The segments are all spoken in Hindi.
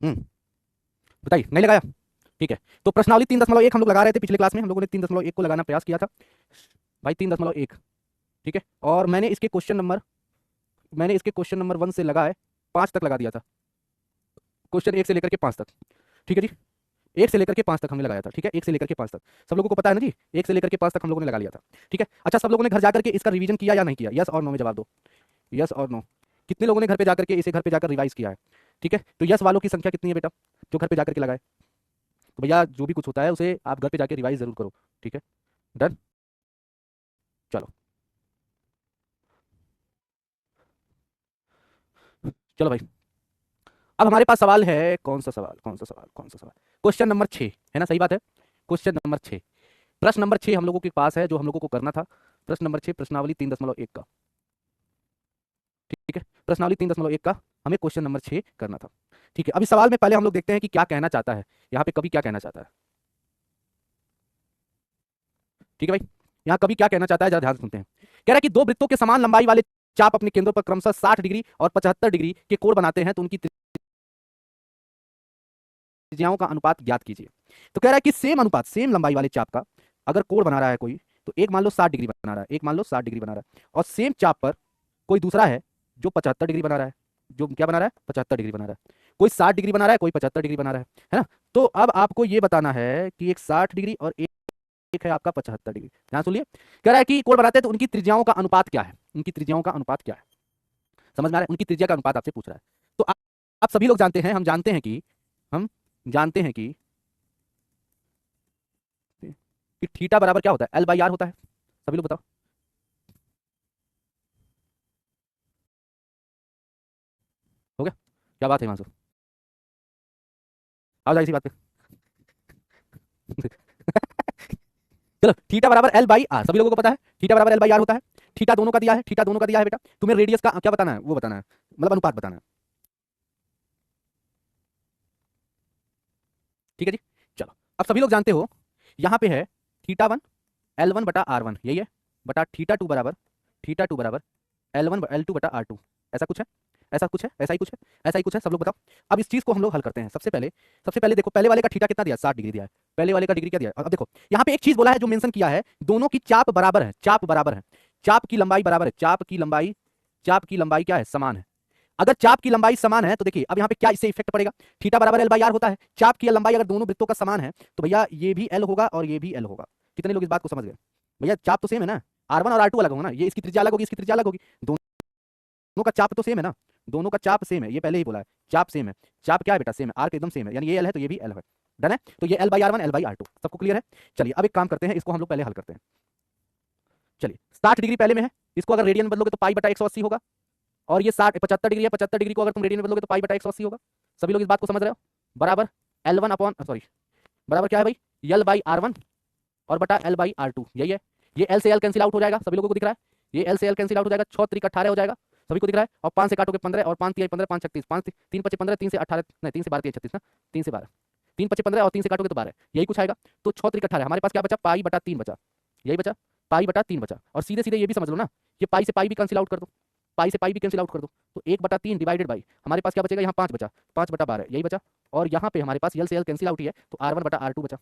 बताइए, नहीं लगाया? ठीक है, तो प्रश्नावली 3.1 हम लोग लगा रहे थे पिछले क्लास में, हम लोगों ने 3.1 को लगाना प्रयास किया था भाई, 3.1। ठीक है, और मैंने इसके क्वेश्चन नंबर 1 से लगाए 5 तक लगा दिया था, क्वेश्चन 1 से लेकर के 5 तक। ठीक है जी, 1 से लेकर के 5 तक हमने लगाया था। ठीक है, 1 से लेकर के 5 तक सब लोगों को पता है ना जी, 1 से लेकर के 5 तक हम लोगों ने लगा लिया था। ठीक है, अच्छा, सब लोगों ने घर जाकर के इसका रिवीजन किया या नहीं किया? यस और नो में जवाब दो, यस और नो। कितने लोगों ने घर पे जाकर के इसे घर पे जाकर रिवाइज किया है? ठीक है, तो यस वालों की संख्या कितनी है बेटा, जो घर पे जाकर के लगाए? तो भैया जो भी कुछ होता है उसे आप घर पे जाके रिवाइज जरूर करो। ठीक है, डन, चलो। चलो भाई, अब हमारे पास सवाल है, कौन सा सवाल? क्वेश्चन नंबर 6 है ना, सही बात है, क्वेश्चन नंबर 6, प्रश्न नंबर 6 हम लोगों के पास है, जो हम लोगों को करना था। प्रश्न नंबर 6, प्रश्नावली 3.1 का। ठीक है, प्रश्नावली 3.1 का हमें क्वेश्चन नंबर 6 करना था। ठीक है, अभी सवाल में पहले हम लोग देखते हैं कि क्या कहना चाहता है, यहाँ पे कवि क्या कहना चाहता है। ठीक है भाई, यहाँ कवि क्या कहना चाहता है, जरा ध्यान से सुनते हैं। कह रहा है कि दो वृत्तों के समान लंबाई वाले चाप अपने केंद्रों पर क्रमशः 60 डिग्री और 75 डिग्री के कोण बनाते हैं, तो उनकी त्रिज्याओं का अनुपात ज्ञात कीजिए। तो कह रहा है कि सेम अनुपात, सेम लंबाई वाले चाप का अगर कोण बना रहा है कोई, तो एक मान लो 60 डिग्री बना रहा है, एक मान लो 60 डिग्री बना रहा है, और सेम चाप पर कोई दूसरा है जो 75 डिग्री बना रहा है, जो क्या बना रहा है, 75 डिग्री बना रहा है। कोई 60 डिग्री बना रहा है, कोई 75 डिग्री बना रहा है ना? तो अब आपको ये बताना है कि एक 60 डिग्री और एक है आपका 75 डिग्री। ध्यान सुनिए, कह रहा है कि कोण बनाते हैं तो उनकी त्रिज्याओं का अनुपात क्या है, उनकी त्रिज्याओं का अनुपात क्या है, समझ में आ रहा है? उनकी त्रिज्या का अनुपात आपसे पूछ रहा है। तो आप सभी लोग जानते हैं, हम जानते हैं कि थीटा बराबर क्या होता है, एल बाई आर होता है। सभी लोग बताओ। हो गया? क्या बात है हिमांशु, आओ जाए इसी बात पे। चलो, थीटा बराबर एल बाई आर सभी लोगों को पता है, थीटा बराबर एल बाई आर होता है। थीटा दोनों का दिया है, थीटा दोनों का दिया है बेटा, तुम्हें रेडियस का क्या बताना है, वो बताना है, मतलब अनुपात बताना है। ठीक है जी, चलो, अब सभी लोग जानते हो, यहाँ पे है थीटा 1 L1 बटा R1, यही है, बटा थीटा टू बराबर L1 L2 बटा R2। ऐसा कुछ है, ऐसा कुछ है, ऐसा ही कुछ है, ऐसा ही कुछ है, सब लोग बताओ। अब इस चीज को हम लोग हल करते हैं। सबसे पहले देखो, पहले वाले का थीटा कितना दिया, 60 डिग्री दिया है, पहले वाले का डिग्री क्या दिया है। अब देखो, यहाँ पे एक चीज बोला है जो मेंशन किया है, दोनों की चाप बराबर है, चाप बराबर है, चाप की लंबाई बराबर है, चाप की लंबाई क्या है, समान है। अगर चाप की लंबाई समान है तो देखिए अब यहाँ पे क्या इससे इफेक्ट पड़ेगा, थीटा बराबर एल बाई आर होता है, चाप की लंबाई अगर दोनों वृत्तों का समान है तो भैया ये भी एल होगा और ये भी एल होगा। कितने लोग इस बात को समझ गए? भैया चाप तो सेम है ना, R1 और R2 अलग होगा ना, ये इसकी त्रिज्या अलग होगी, इसकी त्रिज्या अलग होगी, दोनों का चाप तो सेम है ना, दोनों का चाप सेम है, ये पहले ही बोला है, चाप सेम है, चाप क्या है बेटा, सेम है, आर्क एकदम सेम है, यानी ये एल है तो ये भी एल है। डन है, तो ये L by R1 L by R2 सबको क्लियर है। चलिए अब एक काम करते हैं, इसको हम लोग पहले हल करते हैं। चलिए, 60 डिग्री पहले में है, इसको अगर रेडियन में बदलोगे तो पाई बटा 180 होगा, और ये 75 डिग्री है, 75 डिग्री को अगर तुम रेडियन में बदलोगे तो पाई बटा 180 होगा। सभी लोग इस बात को समझ रहे हो? बराबर L1 अपॉन सॉरी, बराबर क्या है भाई, एल बाई R1 और बटा एल बाई R2, यही है। ये एल से एल कैंसिल आउट हो जाएगा, सभी लोगों को दिख रहा है, ये एल से एल कैंसिल आउट हो जाएगा, 6 त्रिक 18 हो जाएगा, सभी को दिख रहा है, और 5 से काटोगे 15, और 5 3 15, 5 36, 5 3 5 15, 3 से 18, नहीं 3 से 12 36 ना, 3 से 12, 3 5 15 और 3 से काटोगे तो 12, यही कुछ आएगा। तो 6 त्रिक 18, हमारे पास क्या बचा, पाई बटा 3 बचा, यही बचा, पाई बटा 3 बचा, और सीधे सीधे ये भी समझ लो ना, ये पाई से पाई भी कैंसिल आउट कर दो, पाई से पाई भी कैंसिल आउट कर दो, तो 1/3 डिवाइडेड बाई हमारे पास क्या बचेगा, यहाँ 5 बचा, 5/12 यही बचा, और यहाँ पे हमारे पास एल से एल कैंसिल आउट ही है, तो R1/R2 बचा।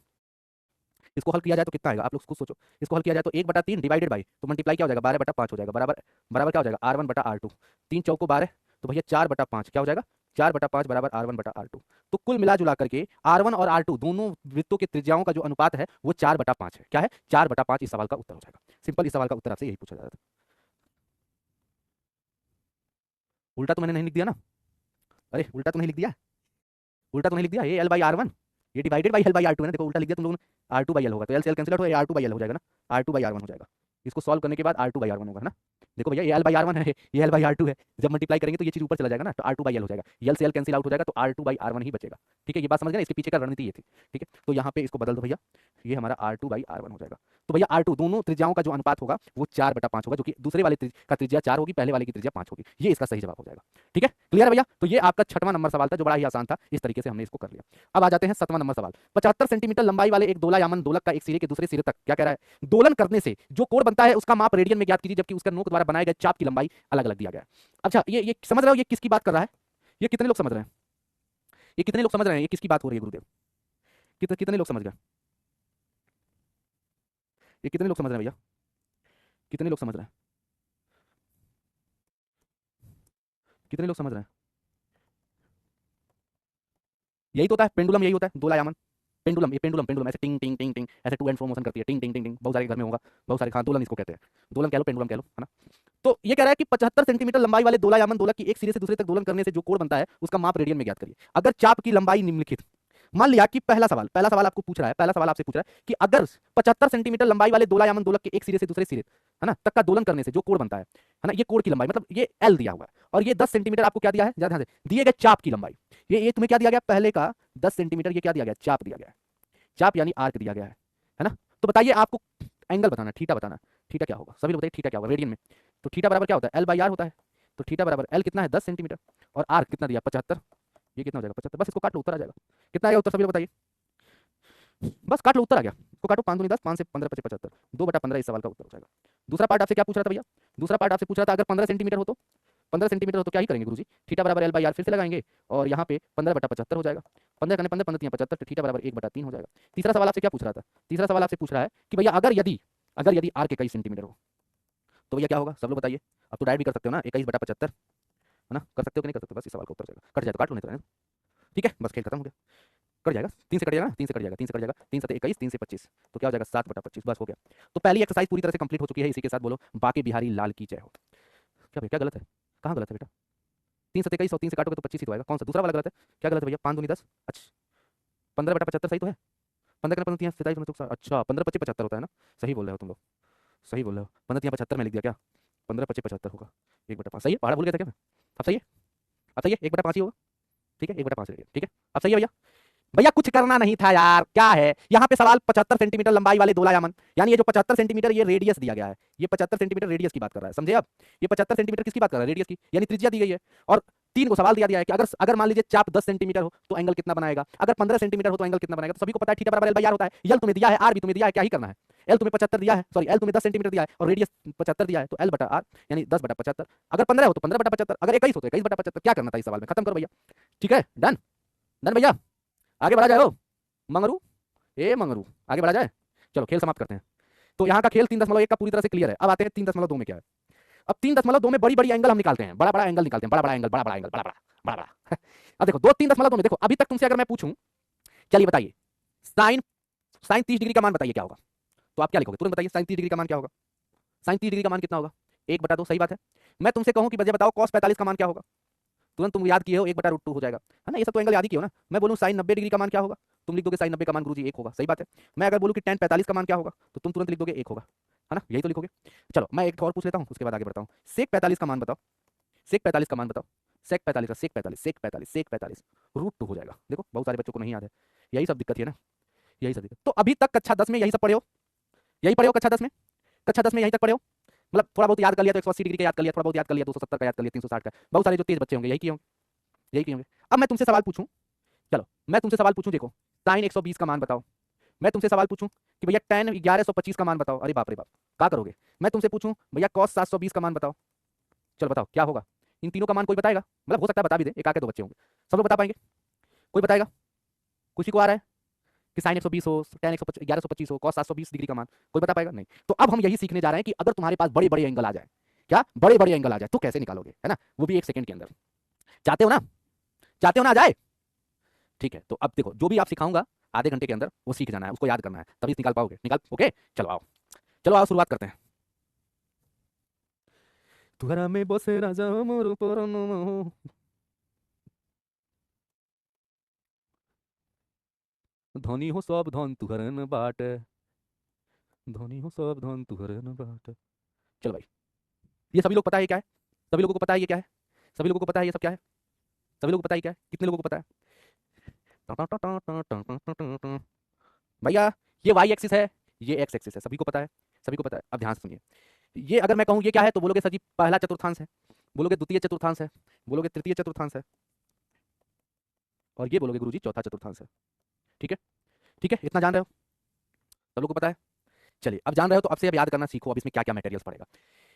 इसको हल किया जाए तो कितना आएगा, आप लोग खुद सोचो, इसको हल किया जाए तो 1/3 डिवाइडेड बाई, तो मल्टीप्लाई क्या हो जाएगा, 12/5 हो जाएगा, बराबर बराबर क्या हो जाएगा, R1/R2, 3 चौको 12, तो भैया 4/5 क्या हो जाएगा, 4/5 बराबर R1/R2। तो कुल मिला जुला करके R1 और R2 दोनों वृत्तों की त्रिज्याओं का जो अनुपात है वो 4/5 है। क्या है, 4/5, इस सवाल का उत्तर हो जाएगा। सिंपल, इस सवाल का उत्तर आपसे यही पूछा जा रहा था। उल्टा तो मैंने नहीं लिख दिया ना, अरे उल्टा तो नहीं लिख दिया, उल्टा तो नहीं लिख दिया, ये L/R1, ये डिवाइडेड बाई L/R2 है ना, देखो उल्टा लिख दिया तुम लोगों ने, R2/L होगा, तो L से L कैंसिल आउट होगा, R2/L हो जाएगा ना, R2/R1 हो जाएगा। इसको सॉल्व करने के बाद R2/R1 होगा, है ना। देखो भैया, ये L/R1 है, ये L/R2 है, जब मल्टीप्लाई करेंगे तो ये चीज ऊपर चला जाएगा ना, तो R2/L हो जाएगा, L से L कैंसिल आउट हो जाएगा, तो R2/R1 ही बचेगा। ठीक है, ये बात समझ गए ना, इसके पीछे का रणनीति ये थी। ठीक है, तो यहाँ पे इसको बदल दो भैया, ये हमारा R2/R1 हो जाएगा। तो भैया R2 दोनों त्रिज्याओं का जो अनुपात होगा वो 4/5 होगा, जो कि दूसरे वाले का त्रिज्या 4 होगी, पहले वाले की त्रिज्या 5 होगी, ये इसका सही जवाब हो जाएगा। ठीक है, क्लियर है भैया? तो ये आपका 6वां नंबर सवाल था, जो बड़ा ही आसान था, इस तरीके से हमने इसको कर लिया। अब आ जाते हैं 7वां नंबर सवाल। 75 सेंटीमीटर लंबाई वाले एक दोलायामन दोलक का एक सिरे के दूसरे सिरे तक क्या कह रहा है, दोलन करने से जो कोण बनता है उसका माप रेडियन में ज्ञात कीजिए, जबकि उसका नोक द्वारा बनाए गए चाप की लंबाई अलग अलग दिया गया है। अच्छा, ये समझ रहे हो ये किसकी बात कर रहा है, ये कितने लोग समझ रहे हैं? ये कितने लोग समझ रहे हैं ये किसकी बात हो रही है गुरुदेव? कितने लोग समझ गए? ये कितने लोग समझ रहे हैं भैया? कितने लोग समझ रहे हैं? कितने लोग समझ रहे हैं? यही तो होता है पेंडुलम, यही होता है दोलायामन। पेंडुलम, ये पेंडुलम पेंडुलम ऐसे टिंग टिंग टिंग टिंग ऐसे टू एंड फ्रो मोशन करती है, टिंग टिंग टिंग टिंग। बहुत सारे घर में होगा, बहुत सारे, हाँ दोलन इसको कहते हैं। दोलन कह लो, पेंडुलम कह लो, है ना? तो ये कह रहा है कि 75 सेंटीमीटर लंबाई वाले दोलायामन दोलक की एक सिरे से दूसरे तक दोलन करने से जो कोण बनता है उसका माप रेडियन में ज्ञात करिए। अगर चाप की लंबाई निम्नलिखित, मान लिया कि पहला सवाल आपको पूछ रहा है, पहला सवाल आपसे पूछ रहा है कि अगर 75 सेंटीमीटर लंबाई वाले दोलायामन दोलक के एक सिरे से दूसरे सिरे, है ना, तक का दोलन करने से जो कोण बनता है ना, ये कोण की लंबाई मतलब ये एल दिया हुआ है, और ये 10 सेंटीमीटर आपको क्या दिया है, ध्यान से दिए गए चाप की लंबाई। ये तुम्हें क्या दिया गया, पहले का 10 सेंटीमीटर, ये क्या दिया गया, चाप दिया गया है, चाप यानी आर्क दिया गया है ना? तो बताइए आपको एंगल बताना, थीटा बताना, थीटा क्या होगा, सभी लोग बताइए थीटा क्या होगा रेडियन में। तो थीटा बराबर क्या होता है, एल बाई आर होता है। तो थीटा बराबर एल कितना है, 10 सेंटीमीटर, और आर कितना दिया, 75। ये कितना हो जाएगा, 75। बस इसको काट लो, उत्तर आ जाएगा। कितना आएगा उत्तर, सभी लोग बताइए, बस काट लो, उत्तर आ गया। इसको काटो, 5 दूनी 10, 5 से 15 25 75, 2/15 इस सवाल का उत्तर हो जाएगा। दूसरा पार्ट आपसे क्या पूछ रहा था भैया, दूसरा पार्ट आपसे पूछ रहा था अगर 15 सेंटीमीटर हो तो, 15 सेंटीमीटर हो तो क्या ही करेंगे गुरुजी, थीटा बराबर एल बाई आर फिर से लगाएंगे, और यहाँ पे 15/75 हो जाएगा। 15 करने 15 15 3 75, थीटा बराबर 1/3 हो जाएगा। तीसरा सवाल आपसे क्या पूछ रहा था, तीसरा सवाल आपसे पूछ रहा है कि भैया अगर यदि आर के 21 सेंटीमीटर हो तो भैया क्या होगा, सब लोग बताइए। अब तो डायरेक्ट भी कर सकते हो ना, 21/75, है ना, कर सकते हो कि नहीं कर सकते, बस इस सवाल का उत्तर जाएगा, कट जाए तो काट लो, नहीं तो रहने दो। ठीक है, बस खेल खत्म हो गया, कट जाएगा, 3 से कट जाएगा, 3 से कट जाएगा, 3 से कट जाएगा, 3 7 21, 3 से 25, तो क्या हो जाएगा 7/25, बस हो गया। तो पहली एक्सरसाइज पूरी तरह से कंप्लीट हो चुकी है, इसी के साथ बोलो बाके बिहारी लाल की जय हो। क्या भैया, क्या गलत है, कहाँ गलत है बेटा, 3 7 21 और 3 से काटोगे तो 25 ही तो आएगा, कौन सा दूसरा वाला गलत है, क्या गलत है भैया, 5 दूनी 10, अच्छा 15/75 सही तो है, 15 करने 15 27 तो अच्छा 15 25 75 होता है ना, सही बोल रहे हो तुम लोग, सही बोल रहे हो, 15 75 में लिख दिया क्या, 15 25 75 होगा, 1/5 सही है, पहाड़ा भूल गया था क्या मैं, अब सही है, अब सही है, 1/5 ही होगा, ठीक है, 1/5 रह गया, ठीक है, अब सही है भैया। भैया कुछ करना नहीं था यार, क्या है यहाँ पे सवाल, 75 सेंटीमीटर लंबाई वाले दोलायामन, यानी ये जो 75 सेंटीमीटर ये रेडियस दिया गया है, ये 75 सेंटीमीटर रेडियस की बात कर रहा है, समझे आप, ये 75 सेंटीमीटर किसकी बात कर रहा है, रेडियस की, यानी त्रिज्या दी गई है। और 3 को सवाल दिया है कि अगर अगर मान लीजिए चाप 10 सेंटीमीटर हो तो एंगल कितना बनाएगा, अगर 15 सेंटीमीटर हो तो एंगल कितना बनाएगा, तो सभी को पता है थीटा बराबर एल बाई आर होता है। एल तुम्हें दिया है, आर भी तुम्हें दिया है, क्या ही करना है, एल तुम्हें 75 दिया है, सॉरी एल तुम्हें 10 सेंटीमीटर दिया है और रेडियस 75 दिया है, तो एल बटा आर यानी 10/75, अगर 15 हो तो 15/75, अगर 21 हो तो 21/75, क्या करना था इस सवाल में, खत्म करो भैया। ठीक है, डन, डन भैया, आगे बढ़ा जाए हो मंगरू, ए मंगरू, आगे बढ़ा जाए, चलो खेल समाप्त करते हैं। तो यहाँ का खेल 3.1 का पूरी तरह से क्लियर है। अब आते हैं 3.2 में क्या है। अब 3.2 में बड़ी बड़ी एंगल हम निकालते हैं, बड़ा बड़ा एंगल निकालते हैं, बड़ा बड़ा एंगल, बड़ा बड़ा एंगल, बड़ा बड़ा बड़ा बड़ा। अब देखो 3.2 में देखो, अभी तक तुमसे अगर मैं पूछूं, चलिए बताइए साइन साइन 30 डिग्री का मान बताइए क्या होगा, तो आप क्या लिखोगे, तुरंत बताइए साइन 30 डिग्री का मान क्या होगा, साइन 30 डिग्री का मान कितना होगा, 1/2, सही बात है। मैं तुमसे कहूं कि बजे बताओ कॉस 45 का मान क्या होगा, तुरंत तुम याद किए हो, 1/√2 हो जाएगा, है ना, ये सब तो एंगल याद ही किए हो ना। मैं बोलूं साइन 90 डिग्री का मान क्या होगा, तुम लिख दोगे साइन 90 का मान गुरुजी 1 होगा, सही बात है। मैं अगर बोलूं कि tan 45 का मान क्या होगा, तो तुम तुरंत लिख दोगे 1 होगा, है ना, यही तो लिखोगे। चलो मैं एक और पूछ लेता हूं, उसके बाद आगे बढ़ता हूं। सेक 45 का मान बताओ, सेक 45 का मान बताओ, सेक 45 का, सेक 45, सेक 45, सेक 45 √2 हो जाएगा। देखो बहुत सारे बच्चों को नहीं याद है, यही सब दिक्कत है ना, यही सब दिक्कत। तो अभी तक कक्षा 10 में यही सब पढ़े हो, यही पढ़े हो कक्षा 10 में, कक्षा 10 में यहीं तक पढ़े हो, मतलब थोड़ा बहुत याद कर लिया तो 180 डिग्री का याद कर लिया, थोड़ा बहुत याद कर लिया 270 का याद कर लिया, 360 का, बहुत सारे जो तेज बच्चे होंगे यही किए होंगे, यही किए होंगे। अब मैं तुमसे सवाल पूछूं, चलो मैं तुमसे सवाल पूछूं, देखो साइन 120 का मान बताओ। मैं तुमसे सवाल पूछूं कि भैया tan 1125 का मान बताओ, अरे बाप रे बाप, क्या करोगे। मैं तुमसे पूछूं भैया cos 720 का मान बताओ, चलो बताओ क्या होगा। इन तीनों का मान कोई बताएगा, मतलब हो सकता है बता भी दे, एक आके 2 बच्चे होंगे, सब लोग बता पाएंगे, कोई बताएगा, किसी को आ रहा है कि साइन 120 हो, tan 1125 हो, cos 720 डिग्री का मान, कोई बता पाएगा नहीं। तो अब हम यही सीखने जा रहे हैं कि अगर तुम्हारे पास बड़े बड़े एंगल आ जाए, क्या बड़े बड़े एंगल आ जाए तो कैसे निकालोगे, है ना, वो भी 1 सेकंड के अंदर, चाहते हो ना, चाहते हो ना आ जाए। ठीक है, तो अब देखो जो भी आप सिखाऊंगा आधे घंटे के अंदर वो सीख जाना है, उसको याद करना है, तभी निकाल पाओगे, निकाल, ओके चलो आओ, चलो आओ शुरुआत करते हैं। तुहरा में बसे राजा मोर परनो, धनी हो सब धन तुहरन बाटे, धनी हो सब धन तुहरन बाटे। चलो भाई, ये सभी लोग पता है क्या है, सभी लोगों को पता है ये क्या है, सभी लोगों को पता है ये सब क्या है, सभी लोगों को पता है क्या है, कितने लोगों को पता है। भैया ये वाई एक्सिस है, ये एक्स एक्सिस है, सभी को पता है, सभी को पता है। अब ध्यान से सुनिए, ये अगर मैं कहूँ ये क्या है तो बोलोगे सर जी पहला चतुर्थांश है, बोलोगे द्वितीय चतुर्थांश है, बोलोगे तृतीय चतुर्थांश है, और ये बोलोगे गुरुजी चौथा चतुर्थांश है। ठीक है, ठीक है, इतना जान रहे हो, सब लोग को पता है। चलिए अब जान रहे हो तो अब से अब याद करना सीखो, अब इसमें क्या क्या मटेरियल्स पड़ेगा।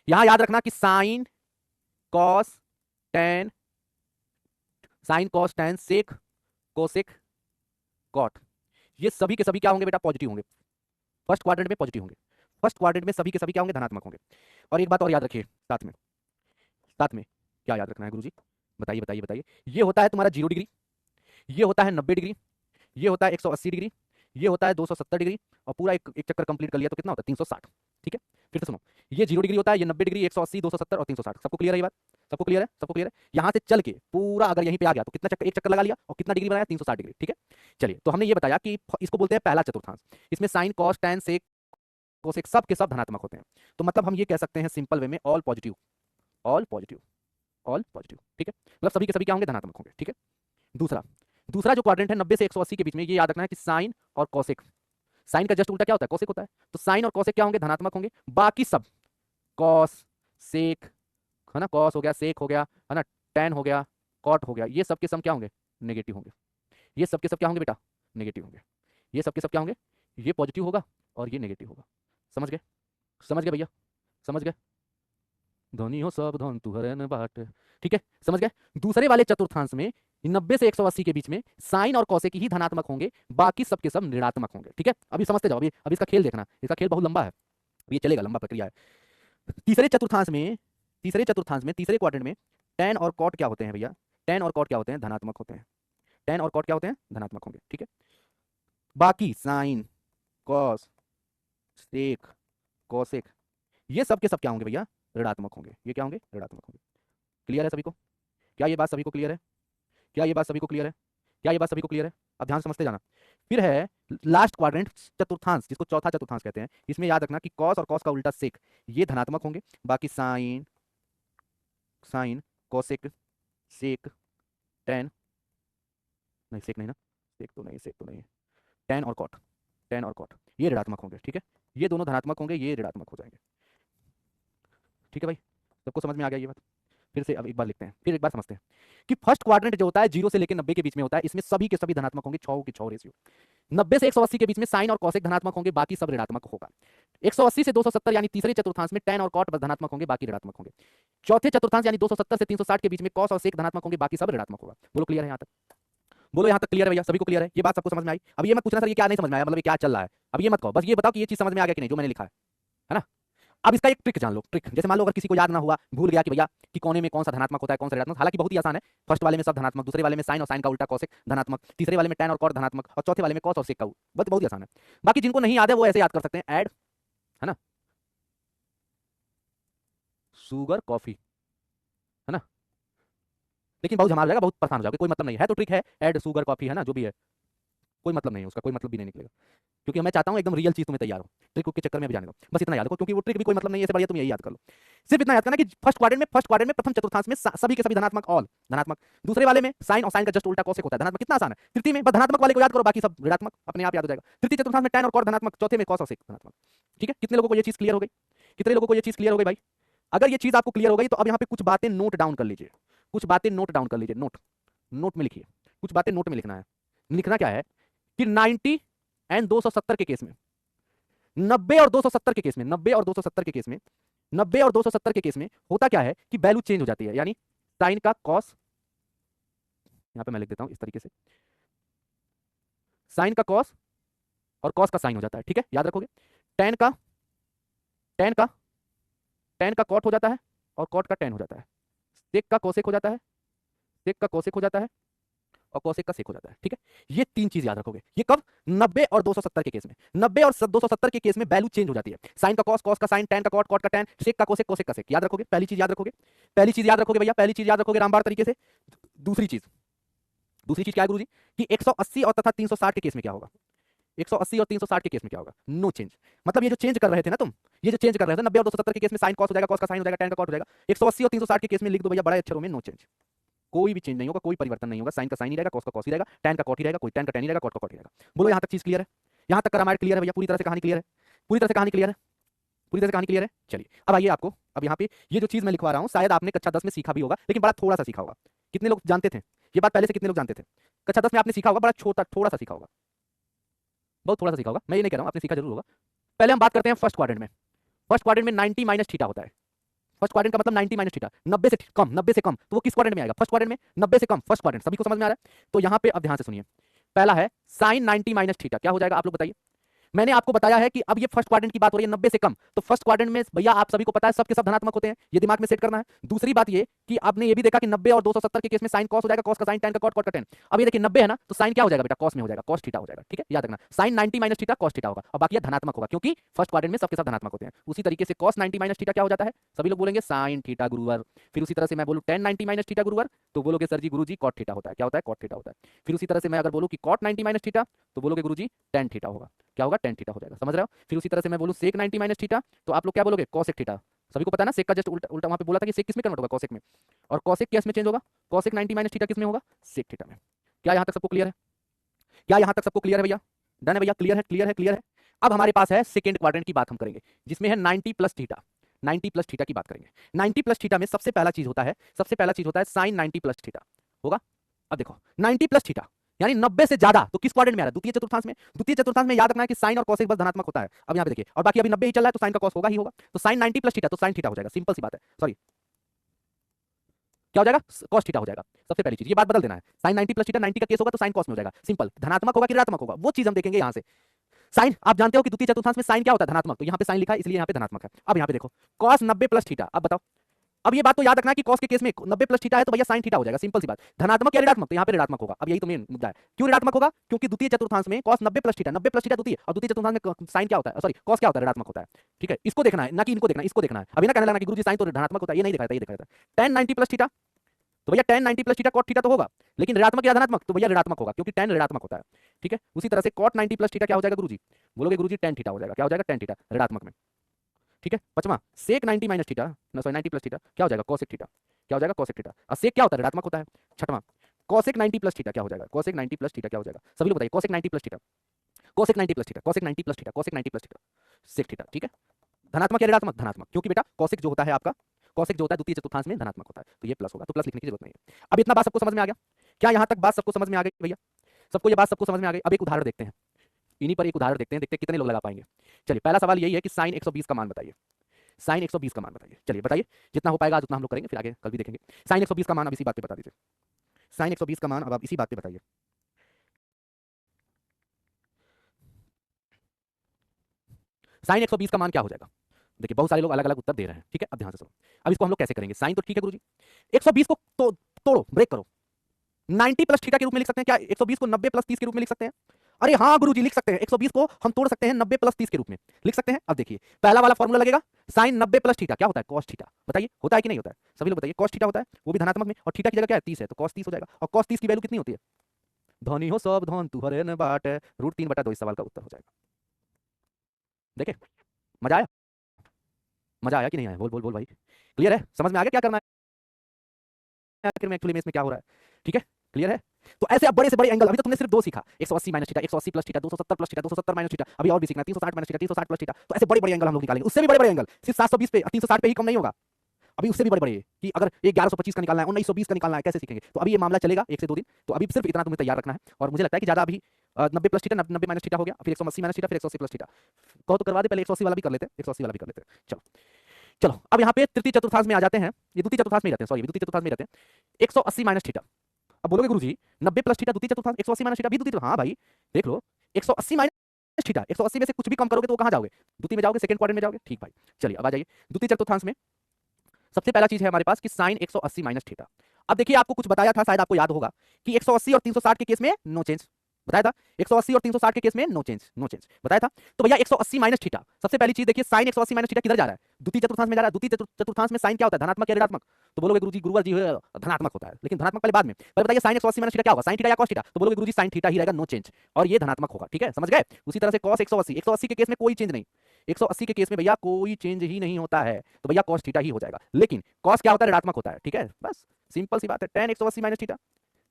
यहां याद रखना कि sine cos tan, sine cos tan sec cosec, cot, ये सभी के सभी क्या होंगे बेटा? पॉजिटिव होंगे। फर्स्ट क्वाड्रेंट में पॉजिटिव होंगे। फर्स्ट क्वाड्रेंट में सभी के सभी क्या होंगे? धनात्मक होंगे। और एक बात और याद रखिए साथ में, साथ में क्या याद रखना है गुरुजी? बताइए बताइए बताइए। ये होता है तुम्हारा 0 डिग्री, ये होता है 90 डिग्री, ये होता है 180 डिग्री, ये होता है 270 डिग्री, और पूरा एक चक्कर कंप्लीट कर लिया तो कितना होता है? 360। ठीक है, फिर से सुनो, ये 0 डिग्री होता है, ये 90 डिग्री, 180, 270 और 360। सबको क्लियर है ये बात? सबको क्लियर है? सबको क्लियर है? यहाँ से चल के पूरा अगर यहीं पे आ गया तो कितना चक्कर, एक चक्कर लगा लिया, और कितना डिग्री बनाया? 360 डिग्री। ठीक है, चलिए, तो हमने ये बताया कि इसको बोलते हैं पहला चतुर्थांश। इसमें साइन, कॉस, टैन, सेक, कोसेक सब के सब धनात्मक होते हैं। तो मतलब हम ये कह सकते हैं सिंपल वे में, all positive, all positive, all positive. ठीक है, मतलब सभी के सभी क्या होंगे? धनात्मक होंगे। ठीक है, दूसरा दूसरा जो क्वाड्रेंट है 90 से 180 के बीच में, ये याद रखना है कि साइन और कॉसेक, साइन का जस्ट उल्टा क्या होता है? कोसेक होता है। तो साइन और कॉसेक क्या होंगे? धनात्मक होंगे। बाकी सब, कॉस, सेक, है ना, कॉस हो गया, सेक हो गया, है ना, टैन हो गया, कॉट हो गया, ये सब के सब क्या होंगे? नेगेटिव होंगे। ये सब के सब क्या होंगे बेटा? नेगेटिव होंगे। ये सब के सब क्या होंगे? ये पॉजिटिव होगा और ये नेगेटिव होगा। समझ गए? समझ गए भैया? समझ गए? धनी हो सावधान तू हरन बाट। ठीक है, समझ गए? दूसरे वाले चतुर्थांश में 90 से 180 के बीच में साइन और कॉसेक ही धनात्मक होंगे, बाकी सबके सब ऋणात्मक होंगे। ठीक है, अभी समझते जाओ, अभी इसका खेल देखना, इसका खेल बहुत लंबा है, ये चलेगा, लंबा प्रक्रिया है। तीसरे चतुर्थांश में, तीसरे क्वाड्रेंट में टैन और कॉट क्या होते हैं भैया? टैन और कॉट क्या होते हैं? धनात्मक होते हैं। टैन और कॉट क्या होते हैं? धनात्मक होंगे। ठीक है, बाकी साइन, कॉस, सेक, कॉसेक, ये सब के सब क्या होंगे भैया? ऋणात्मक होंगे। ये क्या होंगे? ऋणात्मक होंगे। क्लियर है सभी को? क्या ये बात सभी को क्लियर है? क्या ये बात सभी को क्लियर है? क्या ये बात सभी को क्लियर है? अब ध्यान से समझते जाना। फिर है लास्ट क्वाड्रेंट, चतुर्थांश, जिसको चौथा चतुर्थांश कहते हैं। इसमें याद रखना कि कॉस और कॉस का उल्टा सेक, ये धनात्मक होंगे। बाकी साइन, साइन, कोसेक, सेक, टैन, नहीं सेक नहीं ना, सेक तो नहीं, सेक तो नहीं है, टैन और कॉट, टैन और कॉट ये ऋणात्मक होंगे। ठीक है, ये दोनों धनात्मक होंगे, ये ऋणात्मक हो जाएंगे। ठीक है भाई, सबको समझ में आ गया ये बात? फिर से अब एक बार लिखते हैं, फिर एक बार समझते हैं कि फर्स्ट क्वाड्रेंट जो होता है 0 से लेकर 90 के बीच में होता है, इसमें सभी के सभी धनात्मक होंगे, 6 की 6 रेशियो। 90 से 180 के बीच में साइन और कॉसेक धनात्मक होंगे, बाकी सब ऋणात्मक होगा। 180 से 270 यानी तीसरे चतुर्थांश में टैन और कॉट बस धनात्मक होंगे, बाकी ऋणात्मक होंगे। चौथे चतुर्थांश यानी 270 से 360 के बीच में कॉस और सेक धनात्मक होंगे, बाकी सब ऋणात्मक होगा। बोलो क्लियर है यहाँ तक? बोलो यहाँ तक क्लियर है भैया? सभी को क्लियर है? ये बात सबको समझ में आई? अब ये मत पूछना सर ये क्या नहीं समझ में आया, मतलब ये क्या चल रहा है, अब ये मत कहो, बस ये बताओ कि ये चीज समझ में आ गया कि नहीं जो मैंने लिखा है ना? अब इसका एक ट्रिक जान लो, ट्रिक, जैसे मान लो अगर किसी को याद ना हुआ, भूल गया कि भैया कि कोने में कौन सा धनात्मक होता है, कौन सा ऋणात्मक, हालांकि बहुत ही आसान है। फर्स्ट वाले में सब धनात्मक, दूसरे वाले में साइन और साइन का उल्टा कॉसेक धनात्मक, तीसरे वाले में टैन और कॉट धनात्मक, और चौथे वाले में कॉस और सेक का बहुत ही आसान है। बाकी जिनको नहीं याद है वो ऐसे याद कर सकते हैं, ऐड, है ना, शुगर कॉफी, है ना, लेकिन बहुत जमा हो जाएगा, बहुत परेशान हो जाएगा, कोई मतलब नहीं है। तो ट्रिक है ऐड शुगर कॉफी, है ना, जो भी है, कोई मतलब नहीं है उसका, कोई मतलब भी नहीं निकलेगा, क्योंकि मैं चाहता हूं एकदम रियल चीज तुम्हें तैयार हो। ट्रिक के चक्कर में भी जाने दो, बस इतना याद रखो, क्योंकि वो ट्रिक भी कोई मतलब नहीं है, इससे बढ़िया तुम यही याद कर लो। सिर्फ इतना याद करना कि फर्स्ट क्वाड्रेंट में प्रथम चतुर्थांश में सभी के सभी धनात्मक, ऑल धनात्मक। दूसरे वाले में साइन और साइन का जस्ट उल्टा कॉसेक होता है, धनात्मक। कितना आसान है। तृतीय में बस धनात्मक वाले को याद करो, बाकी सब ऋणात्मक, अपने आप याद हो जाएगा। तृतीय चतुर्थांश में टैन और कॉट धनात्मक, चौथे में कॉस और सेक धनात्मक। ठीक है, कितने लोगों को ये चीज क्लियर हो गई? कितने लोगों को ये चीज क्लियर हो गई भाई? अगर ये चीज आपको क्लियर हो गई तो अब यहाँ पे कुछ बातें नोट डाउन कर लीजिए, कुछ बातें नोट डाउन कर लीजिए, नोट, नोट में लिखिए, कुछ बातें नोट में लिखना है। लिखना क्या है कि 90 एंड 270 के केस में, 90 और 270 के केस में, 90 और 270 के केस में, 90 और 270 के केस में होता क्या है कि वैल्यू चेंज हो जाती है, यानी साइन का कॉस, यहां पे मैं लिख देता हूं इस तरीके से, साइन का कॉस और कॉस का साइन हो जाता है। ठीक है, याद रखोगे। टैन का टैन का टैन का कॉट हो जाता है और कॉट का टैन हो जाता है। सेक का कोसेक हो जाता है, सेक का कोसेक हो जाता है, और कोसेक का सेक हो जाता है। ठीक है, ये तीन चीज याद रखोगे। ये कब? 90 और 270 के केस में। 90 और 270 के केस में वैल्यू चेंज हो जाती है, साइन का कॉस, कॉस का साइन, टैन का कॉट, कॉट का टैन, सेक का कोसेक, कोसेक का सेक। याद रखोगे, पहली चीज याद रखोगे, पहली चीज याद रखोगे भैया, पहली चीज याद रखोगे रामबाण तरीके से। दूसरी चीज, दूसरी चीज क्या है गुरुजी कि 180 और तथा 360 के केस में क्या होगा? 180 और 360 के केस में क्या होगा? No change. मतलब ये जो चेंज कर रहे थे ना तुम, ये जो चेंज कर रहे थे 90 और 270 के केस में साइन कॉस हो जाएगा, कॉस का साइन हो जाएगा, टैन का कॉट हो जाएगा। 180 और 360 के केस में लिख दो भैया बड़े अक्षरों में नो चेंज। कोई भी चेंज नहीं होगा, कोई परिवर्तन नहीं होगा, साइन का साइन ही रहेगा, कॉस का कॉस ही रहेगा, टैन का कॉट ही रहेगा, कोई टैन का टैन ही रहेगा, कॉट का कॉट ही रहेगा। बोलो यहाँ तक चीज क्लियर है? यहाँ तक का रामायण क्लियर है भैया? पूरी तरह से कहानी क्लियर है? पूरी तरह से कहानी क्लियर है? पूरी तरह से कहानी क्लियर है? चलिए अब आइए, आपको अब यहाँ पे ये जो चीज मैं लिखवा रहा हूँ शायद आपने कक्षा 10 में सीखा भी होगा, लेकिन बड़ा थोड़ा सा सीखा होगा। कितने लोग जानते थे ये बात पहले से? कितने लोग जानते थे? कक्षा 10 में आपने सीखा होगा, बड़ा छोटा थोड़ा सा सीखा होगा, बहुत थोड़ा सा सीखा होगा, मैं ये नहीं कह रहा हूँ, आपने सीखा जरूर होगा। पहले हम बात करते हैं फर्स्ट क्वाड्रेंट में। फर्स्ट क्वाड्रेंट में 90 माइनस थीटा होता है, फर्स्ट क्वाड्रेंट का मतलब 90 माइनस थीटा, 90 से कम, 90 से कम, तो वो किस क्वाड्रेंट में आएगा? फर्स्ट क्वाड्रेंट में। 90 से कम फर्स्ट क्वाड्रेंट, सभी को समझ में आ रहा है? तो यहां पे अब ध्यान से सुनिए, पहला है साइन 90 माइनस थीटा, क्या हो जाएगा आप लोग बताइए। मैंने आपको बताया है कि अब ये फर्स्ट क्वाड्रेंट की बात हो रही है 90 से कम, तो फर्स्ट क्वाड्रेंट में भैया आप सभी को पता है सबके सब धनात्मक होते हैं, ये दिमाग में सेट करना है। दूसरी बात ये कि आपने ये भी देखा कि 90 और 270 के केस में साइन कॉस हो जाएगा, कॉस का साइन, tan का कॉट, कॉट का tan। अब ये देखिए 90 है ना, तो साइन क्या हो जाएगा बेटा? कॉस में हो जाएगा, कॉस थीटा हो जाएगा, ठीक है, याद रखना। Sine 90 minus theta cos theta होगा, और बाकी ये धनात्मक होगा क्योंकि फर्स्ट क्वाड्रेंट में सबके सब धनात्मक होते हैं। उसी तरीके से कॉस 90 माइनस थीटा क्या हो जाता है? सभी लोग बोलेंगे साइन थीटा गुरुवर। फिर उसी तरह से मैं बोलूं tan 90 माइनस थीटा गुरुवर, तो बोलोगे सर जी गुरुजी कॉट थीटा होता है, क्या होता है? कॉट थीटा होता है। फिर उसी तरह से मैं अगर बोलूं कि कॉट 90 माइनस थीटा, तो बोलोगे गुरुजी tan थीटा होगा, क्या होगा? tan थीटा हो जाएगा, समझ रहे हो? फिर उसी तरह से मैं बोलूं सेक 90 माइनस थीटा, तो आप लोग क्या बोलोगे? Cosec theta. सभी को पता है ना, सेक का जस्ट उल्टा उल्टा वहां पे बोला था कि सेक किस में कन्वर्ट होगा? कॉसेक में। और कॉसेक किस में चेंज होगा? कॉसेक 90 माइनस थीटा किस में होगा? सेक थीटा में। क्या यहां तक सबको क्लियर है? क्या यहां तक सबको क्लियर है भैया? डन है भैया? क्लियर है, क्लियर है, क्लियर है। अब हमारे पास है सेकेंड क्वाड्रेंट की बात हम करेंगे, जिसमें है 90 प्लस थीटा। 90 प्लस थीटा की बात करेंगे। 90 प्लस थीटा में सबसे पहला चीज होता है, सबसे पहला चीज होता है साइन 90 प्लस थीटा होगा। अब देखो 90 प्लस थीटा यानी 90 से ज्यादा, तो किस क्वाड्रेंट में आ रहा है? द्वितीय चतुर्थांश में। द्वितीय चतुर्थांश में याद रखना है कि साइन और कॉसेक बस धनात्मक होता है। अब यहां पे देखिए, और बाकी अभी 90 ही चल रहा है, तो साइन का कॉस होगा ही होगा। तो साइन 90 प्लस थीटा, तो साइन थीटा हो जाएगा, सिंपल सी बात है। सॉरी, क्या हो जाएगा? कॉस थीटा हो जाएगा। सबसे पहली चीज ये बात बदल देना है, साइन 90 प्लस थीटा 90 का केस होगा तो साइन कॉस में हो जाएगा, सिंपल। धनात्मक होगा कि ऋणात्मक होगा, वो चीज हम देखेंगे यहां से। साइन आप जानते हो कि द्वितीय चतुर्थांश में साइन क्या होता है? धनात्मक, तो यहां पे साइन लिखा है इसलिए यहां पे धनात्मक है। अब यहां पे देखो कॉस 90 प्लस थीटा, अब बताओ। अब ये बात तो याद रखना कि कॉस के केस में 90 प्लस थीटा है तो भैया साइन थीटा हो जाएगा, सिंपल सी बात। धनात्मक या ऋणात्मक? तो यहाँ पे ऋणात्मक होगा। अब यही तो मेन मुद्दा है, क्यों ऋणात्मक होगा? क्योंकि द्वितीय चतुर्थांश में cos 90 plus theta, 90 plus theta द्वितीय, और द्वितीय चतुर्थांश में साइन क्या होता है? सॉरी, कॉस क्या होता है? ऋणात्मक होता है, ठीक है। इसको देखना है ना कि इनको देखना है, इसको देखना है। अभी ना कहने लगना कि गुरुजी साइन तो धनात्मक होता है, ये नहीं दिखाया था, ये दिखाया था। tan 90 प्लस थीटा, तो भैया tan 90 plus theta cot theta तो होगा, लेकिन ऋणात्मक या धनात्मक? तो भैया ऋणात्मक होगा क्योंकि tan ऋणात्मक होता है, ठीक है। उसी तरह से कॉट 90 प्लस थीटा क्या हो जाएगा गुरुजी? बोलोगे गुरुजी tan थीटा हो जाएगा, क्या हो जाएगा? tan थीटा ऋणात्मक में, ठीक है। पांचवा सेक 90 माइनस थीटा, ना सॉरी 90 प्लस थीटा क्या हो जाएगा? कॉसेक थीटा, क्या हो जाएगा? Cosec theta. और सेक क्या होता है? ऋणात्मक होता है। छठवां कॉसेक 90 प्लस थीटा क्या हो जाएगा? कॉसेक 90 प्लस थीटा क्या हो जाएगा? सभी लोग बताइए, cosec 90 plus theta, cosec 90 plus theta, cosec 90 plus theta, cosec 90 plus theta, sec theta, ठीक है। धनात्मक या ऋणात्मक? धनात्मक, क्योंकि बेटा कॉसेक जो होता है आपका, कॉसेक जो होता है द्वितीय चतुर्थांश में धनात्मक होता है, तो ये प्लस होगा, तो प्लस लिखने की जरूरत नहीं है। अब इतना बात सबको समझ में आ गया? क्या यहां तक बात सबको समझ में आ गई भैया? सबको ये बात सबको समझ में आ गई? अब एक उदाहरण देखते हैं, इन्हीं पर एक उदाहरण देखते हैं, देखते हैं कितने लोग लगा पाएंगे। चलिए पहला सवाल यही है कि साइन 120 का मान बताइए। साइन 120 का मान बताइए, चलिए बताइए, जितना हो पाएगा आज उतना हम लोग करेंगे, फिर आगे कल भी देखेंगे। साइन 120 का मान अब इसी बात पे बता दीजिए। साइन 120 का मान अब आप इसी बात पे बताइए। साइन 120 का मान क्या हो जाएगा? देखिए बहुत सारे लोग अलग अलग उत्तर दे रहे हैं, ठीक है। अब ध्यान से सुनो, अब इसको हम लोग कैसे करेंगे? साइन तो ठीक है गुरुजी, 120 को तोड़ो, ब्रेक करो, 90 प्लस थीटा के रूप में लिख सकते हैं क्या? 120 को 90 प्लस 30 के रूप में लिख सकते हैं? अरे हाँ गुरुजी लिख सकते हैं, 120 को हम तोड़ सकते हैं 90 प्लस 30 के रूप में लिख सकते हैं। अब देखिए पहला वाला फॉर्मूला लगेगा, साइन 90 प्लस थीटा क्या होता है? Cos theta. बताइए होता है कि नहीं होता है? सभी लोग बताइए, कॉस थीटा होता है, वो भी धनात्मक में, और थीटा की जगह क्या है? 30 है, तो कॉस 30 हो जाएगा। और कॉस 30 की वैल्यू कितनी होती है? धनी हो सब धन तुहरे न बाट, √3/2 इस सवाल का उत्तर हो जाएगा। देखे, मजा आया? मजा आया कि नहीं आया? बोल बोल बोल भाई, क्लियर है? समझ में आ गया क्या करना है आखिर में, एक्चुअली में इसमें क्या हो रहा है? ठीक है, क्लियर है? तो ऐसे अब बड़े से बड़े एंगल, अभी तो तुमने सिर्फ दो सीखा, 180 minus theta, 180 plus theta, 270 plus theta, 270 minus theta, अभी और भी सीखना, 360 माइनस थीटा, 360 प्लस थीटा। तो ऐसे बड़े बड़े एंगल हम लोग निकालेंगे, उससे भी बड़े बड़े एंगल, सिर्फ 720 पे 360 पे ही कम नहीं होगा, अभी उससे भी बड़े बड़े, कि अगर ये 1125 का निकालना है, 1920 का निकालना है, कैसे सीखेंगे? तो अभी ये मामला चलेगा 1 से 2 दिन, तो अभी सिर्फ इतना तुम्हें तैयार रखना है। और मुझे लगता है कि ज्यादा अभी 90 प्लस थीटा, 90 माइनस थीटा हो गया, फिर 180 माइनस थीटा, फिर 180 प्लस थीटा, कहो तो करवा दे, पहले 180 वाला भी कर लेते हैं, 180 वाला भी कर लेते हैं। चलो चलो, अब यहाँ पे तृतीय चतुर्थांश में आ जाते हैं, ये द्वितीय चतुर्थांश में ही रहते हैं, सॉरी द्वितीय चतुर्थांश में रहते हैं। 180 माइनस थीटा, अब बोलोगे गुरुजी 90 प्लस थीटा द्वितीय चतुर्थांश, 180 माइनस थीटा भी द्वितीय, हाँ भाई देख लो, 180 माइनस थीटा, 180 में से कुछ भी कम करोगे तो वो कहाँ जाओगे? द्वितीय में जाओगे, सेकंड क्वाड्रेंट में जाओगे, ठीक भाई। चलिए अब आ जाइए द्वितीय चतुर्थांश में, सबसे पहला चीज है हमारे पास कि साइन 180 माइनस थीटा। अब देखिए आपको कुछ बताया था, शायद आपको याद होगा कि 180 और 360 के केस में नो चेंज बताया था, 180 और 360 के केस में नो चेंज, नो चेंज बताया था। तो भैया 180 माइनस थीटा, सबसे पहली चीज देखिए, साइन 180 माइनस थीटा किधर जा रहा है? द्वितीय चतुर्थांश में जा रहा है। द्वितीय चतुर्थांश में साइन क्या होता है? धनात्मक या ऋणात्मक? तो बोलोगे गुरुजी गुरुवर जी धनात्मक होता है, लेकिन धनात्मक पहले बाद में, पहले बताइए साइन 180 माइनस थीटा क्या होगा? साइन थीटा या कॉस थीटा? तो बोलोगे गुरुजी साइन थीटा ही रहेगा, नो चेंज, और ये धनात्मक होगा, ठीक है, समझ गए? उसी तरह से कॉस 180, 180 के केस में कोई चेंज नहीं, 180 के केस में भैया कोई चेंज ही नहीं होता है, तो भैया कॉस थीटा ही हो जाएगा। लेकिन कॉस क्या होता है? ऋणात्मक होता है, ठीक है, बस सिंपल सी बात है। tan 180 minus theta,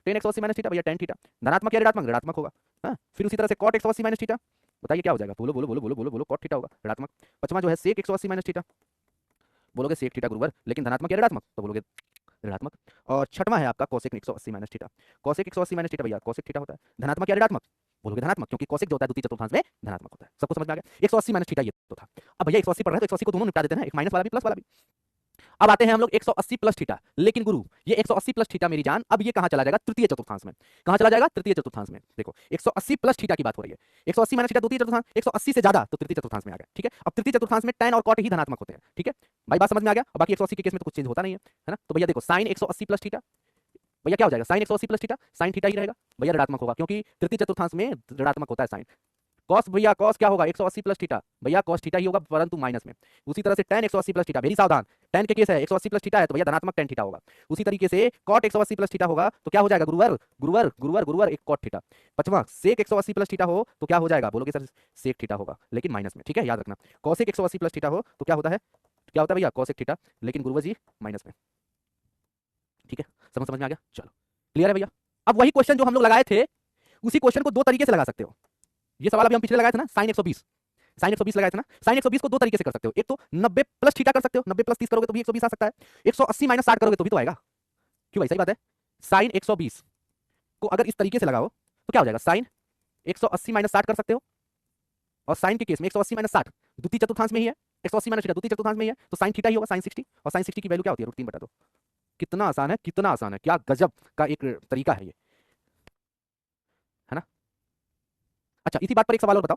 tan 180 minus theta भैया tan थीटा, धनात्मक या ऋणात्मक? ऋणात्मक होगा। हाँ, फिर उसी तरह से cot 180 माइनस थीटा, बताइए क्या हो जाएगा? बोलो बोलो बोलो बोलो बोलो बोलो, cot थीटा होगा, ऋणात्मक। पांचवा जो है sec 180 माइनस थीटा, बोलोगे sec थीटा गुरुवर, लेकिन धनात्मक या ऋणात्मक? तो बोलोगे ऋणात्मक। और छठवां है आपका cosec 180 minus theta, cosec 180 minus theta भैया cosec थीटा होता है, धनात्मक या ऋणात्मक? बोलोगे धनात्मक, क्योंकि cosec जो होता है द्वितीय चतुर्थांश में धनात्मक होता है। सबको समझ में आ गया? 180 माइनस थीटा ये तो था। अब भैया 180 पढ़ रहे हैं तो 180 को दोनों निपटा देते हैं, एक माइनस वाला भी प्लस वाला भी। अब आते हैं हम लोग 180 प्लस थीटा, लेकिन गुरु ये 180 प्लस थीटा मेरी जान अब ये कहां चला जाएगा, तृतीय चतुर्थांश में। कहां चला जाएगा, तृतीय चतुर्थांश में। देखो 180 प्लस थीटा की बात हो रही है, 180 माइनस थीटा द्वितीय चतुर्थांश, 180 से ज्यादा तो तृतीय चतुर्थांश में आ गया। ठीक है, अब तृतीय चतुर्थांश में tan और cot ही धनात्मक होते हैं। ठीक है भाई, बात समझ में आ गया। बाकी 180 के केस में तो कुछ चेंज होता नहीं है ना। तो भैया देखो sin 180 प्लस थीटा, भैया क्या हो जाएगा, sin 180 plus theta, sin theta ही रहेगा भैया, ऋणात्मक होगा क्योंकि तृतीय चतुर्थांश में ऋणात्मक होता है sin। कॉस भैया कॉस क्या होगा, 180 प्लस थीटा, भैया कॉस थीटा ही होगा परंतु माइनस में। उसी तरह से tan 180 प्लस थीटा, वेरी सावधान, tan के केस है 180 प्लस थीटा है तो भैया धनात्मक tan थीटा होगा। उसी तरीके से cot 180 प्लस थीटा होगा तो क्या हो जाएगा गुरुवर, गुरुवर गुरुवर गुरुवर एक cot थीटा। पांचवा sec 180 प्लस थीटा हो तो क्या हो जाएगा, बोलोगे सर sec थीटा होगा लेकिन माइनस में। ठीक है, याद रखना cosec 180 प्लस थीटा हो तो क्या होता है, क्या होता है भैया cosec थीटा, लेकिन गुरुवर जी माइनस में। ठीक है, समझ में आ गया, चलो क्लियर है भैया। अब वही क्वेश्चन जो हम लोग लगाए थे उसी क्वेश्चन को दो तरीके से लगा सकते हो। ये सवाल अभी हम पिछले लगाए थे ना, sin 120, sin 120 लगाए थे ना। sin 120 को दो तरीके से कर सकते हो, एक तो 90 प्लस थीटा कर सकते हो, 90 प्लस 30 करोगे तो भी 120 आ सकता है, 180 माइनस 60 करोगे तो भी तो आएगा। क्यों भाई, सही बात है। sin 120 को अगर इस तरीके से लगाओ तो क्या हो जाएगा, sin 180 माइनस 60 कर सकते हो, और sin के केस में 180 माइनस 60 द्वितीय चतुर्थांश में ही है, 180 माइनस थीटा द्वितीय चतुर्थांश में ही है तो sin थीटा ही होगा, sin 60, और sin 60 की वैल्यू क्या होती है, √3/2। कितना आसान है, कितना आसान है, क्या गजब का एक तरीका है ये, है ना। अच्छा इसी बात पर एक सवाल और बताओ,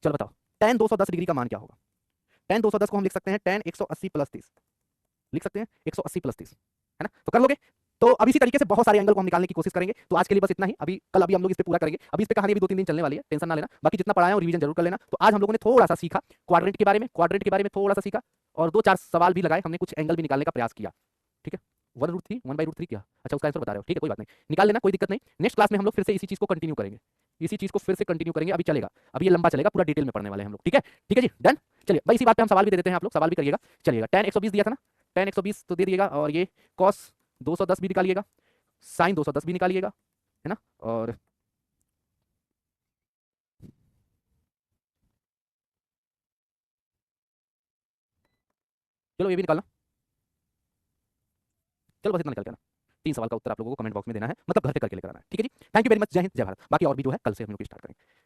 चलो बताओ tan 210 डिग्री का मान क्या होगा। tan 210 को हम लिख सकते हैं tan 180 प्लस 30, लिख सकते हैं 180 प्लस 30, है ना। तो कर लोगे, तो अब इसी तरीके से बहुत सारे एंगल को हम निकालने की कोशिश करेंगे। तो आज के लिए बस इतना ही, अभी कल अभी हम लोग इस पे पूरा करेंगे, अभी इस पे कहानी भी 2-3 दिन चलने वाली है, टेंशन ना लेना। बाकी जितना पढ़ाया और रिवीजन जरूर कर लेना। तो आज हम लोगों ने थोड़ा सा सीखा क्वाड्रेंट के बारे में, क्वाड्रेंट के बारे में थोड़ा सा सीखा, और 2-4 सवाल भी लगाए हमने, कुछ एंगल भी निकालने का प्रयास किया। ठीक है, 1√3 1/√3 क्या, अच्छा उसका आंसर बता रहे हो, ठीक है कोई बात नहीं, निकाल लेना, कोई दिक्कत नहीं। नेक्स्ट क्लास में हम लोग फिर से इसी चीज को कंटिन्यू करेंगे, इसी चीज को फिर से कंटिन्यू करेंगे। अभी चलेगा, अभी ये लंबा चलेगा, पूरा डिटेल में पढ़ने वाले हैं हम लोग। ठीक है, ठीक है जी, डन। चलिए भाई इसी बात पे हम सवाल भी दे देते हैं, आप लोग सवाल भी करिएगा। चलिएगा tan 120 दिया था ना, tan 120 तो दे दिएगा, और ये cos 210 भी निकालिएगा, sin 210 भी निकालिएगा, है ना। और चलो ये भी निकालना, चलो बस इतना निकल के आना। 3 सवाल का उत्तर आप लोगों को कमेंट बॉक्स में देना है, मतलब घर पे करके लेकर आना है। ठीक है जी, थैंक यू वेरी मच, जय हिंद जय भारत। बाकी और भी जो है कल से हम लोग स्टार्ट करेंगे।